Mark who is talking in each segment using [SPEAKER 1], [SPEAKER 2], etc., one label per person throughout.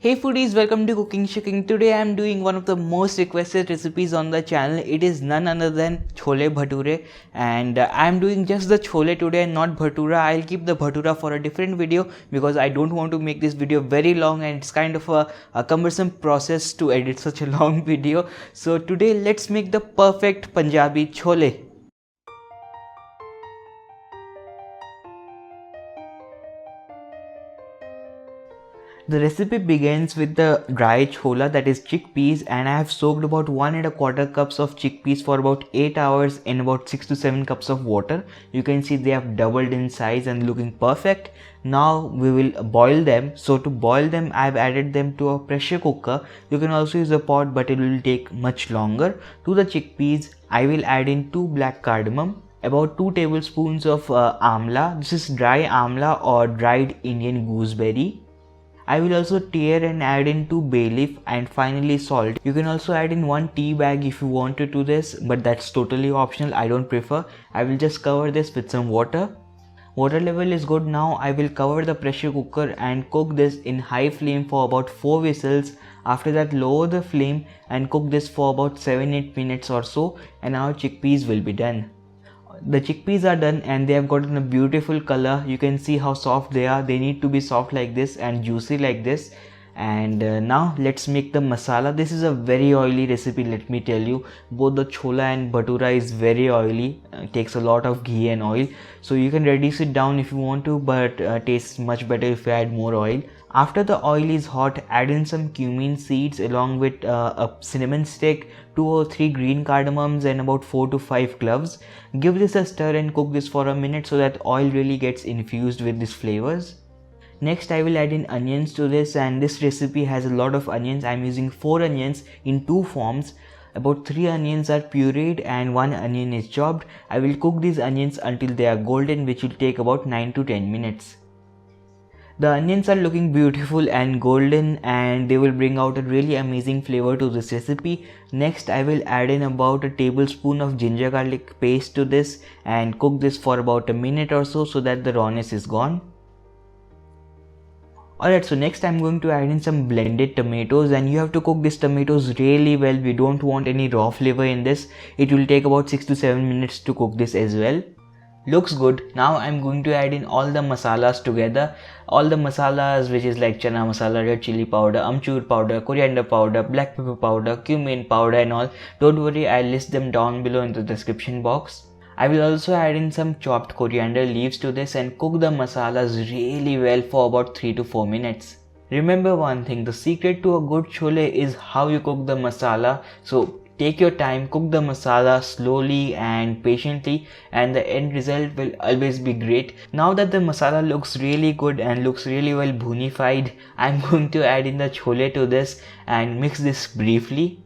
[SPEAKER 1] Hey foodies, welcome to Cooking Shooking. Today I am doing one of the most requested recipes on the channel. It is none other than chole bhature, and I am doing just the chole today and not bhatura. I'll keep the bhatura for a different video because I don't want to make this video very long and it's kind of a cumbersome process to edit such a long video. So today let's make the perfect Punjabi chole. The recipe begins with the dry chola, that is chickpeas, and I have soaked about 1¼ cups of chickpeas for about 8 hours in about 6 to 7 cups of water. You can see they have doubled in size and looking perfect. Now we will boil them. So to boil them, I have added them to a pressure cooker. You can also use a pot, but it will take much longer. To the chickpeas, I will add in 2 black cardamom, about 2 tablespoons of amla. This is dry amla or dried Indian gooseberry. I will also tear and add in 2 bay leaf, and finally salt. You can also add in 1 tea bag if you want to do this, but that's totally optional. I don't prefer. I will just cover this with some water. Water level is good. Now I will cover the pressure cooker and cook this in high flame for about 4 whistles. After that, lower the flame and cook this for about 7-8 minutes or so, and our chickpeas will be done. The chickpeas are done and they have gotten a beautiful color. You can see how soft they are. They need to be soft like this and juicy like this. And now let's make the masala. This is a very oily recipe, let me tell you. Both the chola and bhatura is very oily. It takes a lot of ghee and oil. So you can reduce it down if you want to, but tastes much better if you add more oil. After the oil is hot, add in some cumin seeds along with a cinnamon stick, 2 or 3 green cardamoms, and about 4 to 5 cloves. Give this a stir and cook this for a minute so that oil really gets infused with these flavors. Next, I will add in onions to this, and this recipe has a lot of onions. I am using 4 onions in 2 forms. About 3 onions are pureed and 1 onion is chopped. I will cook these onions until they are golden, which will take about 9 to 10 minutes. The onions are looking beautiful and golden, and they will bring out a really amazing flavor to this recipe. Next, I will add in about a tablespoon of ginger garlic paste to this and cook this for about a minute or so that the rawness is gone. Alright, so next I'm going to add in some blended tomatoes, and you have to cook these tomatoes really well. We don't want any raw flavor in this. It will take about 6 to 7 minutes to cook this as well. Looks good. Now I'm going to add in all the masalas together. All the masalas, which is like chana masala, red chili powder, amchur powder, coriander powder, black pepper powder, cumin powder and all. Don't worry, I'll list them down below in the description box. I will also add in some chopped coriander leaves to this and cook the masalas really well for about 3 to 4 minutes. Remember one thing, the secret to a good chole is how you cook the masala. So take your time, cook the masala slowly and patiently, and the end result will always be great. Now that the masala looks really good and looks really well bhunified, I'm going to add in the chole to this and mix this briefly.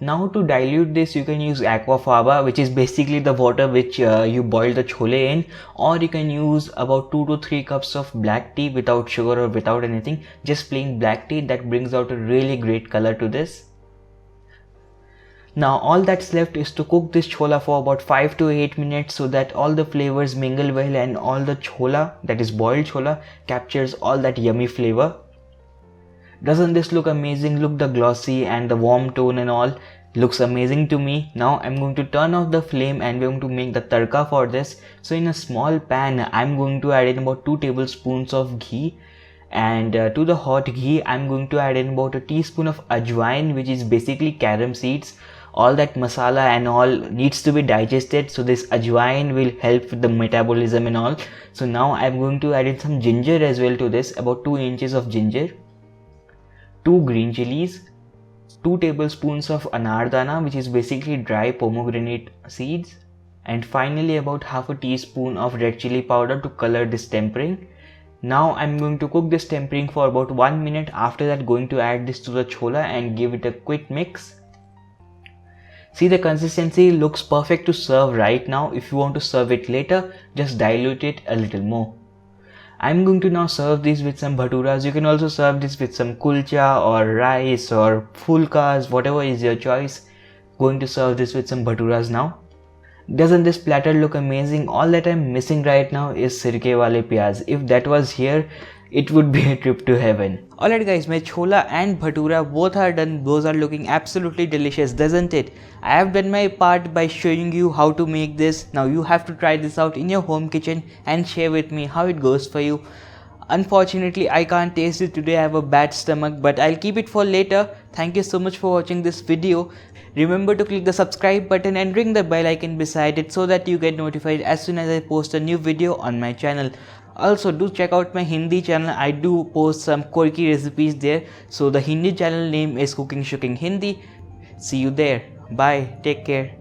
[SPEAKER 1] Now to dilute this, you can use aquafaba, which is basically the water which you boil the chole in, or you can use about 2 to 3 cups of black tea without sugar or without anything, just plain black tea. That brings out a really great color to this. Now all that's left is to cook this chola for about 5 to 8 minutes so that all the flavors mingle well and all the chola, that is boiled chola, captures all that yummy flavor. Doesn't this look amazing? Look, the glossy and the warm tone and all looks amazing to me. Now I'm going to turn off the flame and we're going to make the tadka for this. So in a small pan, I'm going to add in about 2 tablespoons of ghee, and to the hot ghee I'm going to add in about a teaspoon of ajwain, which is basically carom seeds. All that masala and all needs to be digested, so this ajwain will help with the metabolism and all. So now I'm going to add in some ginger as well to this, about 2 inches of ginger, 2 green chilies, 2 tablespoons of anardana, which is basically dry pomegranate seeds, and finally about half a teaspoon of red chili powder to color this tempering. Now I'm going to cook this tempering for about 1 minute. After that, going to add this to the chola and give it a quick mix. See, the consistency looks perfect to serve right now. If you want to serve it later, just dilute it a little more. I'm going to now serve this with some bhaturas. You can also serve this with some kulcha or rice or fulkas, whatever is your choice. Going to serve this with some bhaturas now. Doesn't this platter look amazing? All that I'm missing right now is sirke wale pyaz. If that was here, it would be a trip to heaven. Alright guys, my chola and bhatura both are done. Those are looking absolutely delicious, doesn't it? I have done my part by showing you how to make this. Now you have to try this out in your home kitchen and share with me how it goes for you. Unfortunately, I can't taste it today. I have a bad stomach, but I'll keep it for later. Thank you so much for watching this video. Remember to click the subscribe button and ring the bell icon beside it so that you get notified as soon as I post a new video on my channel. Also, do check out my Hindi channel. I do post some quirky recipes there. So the Hindi channel name is Cooking Shooking Hindi. See you there. Bye. Take care.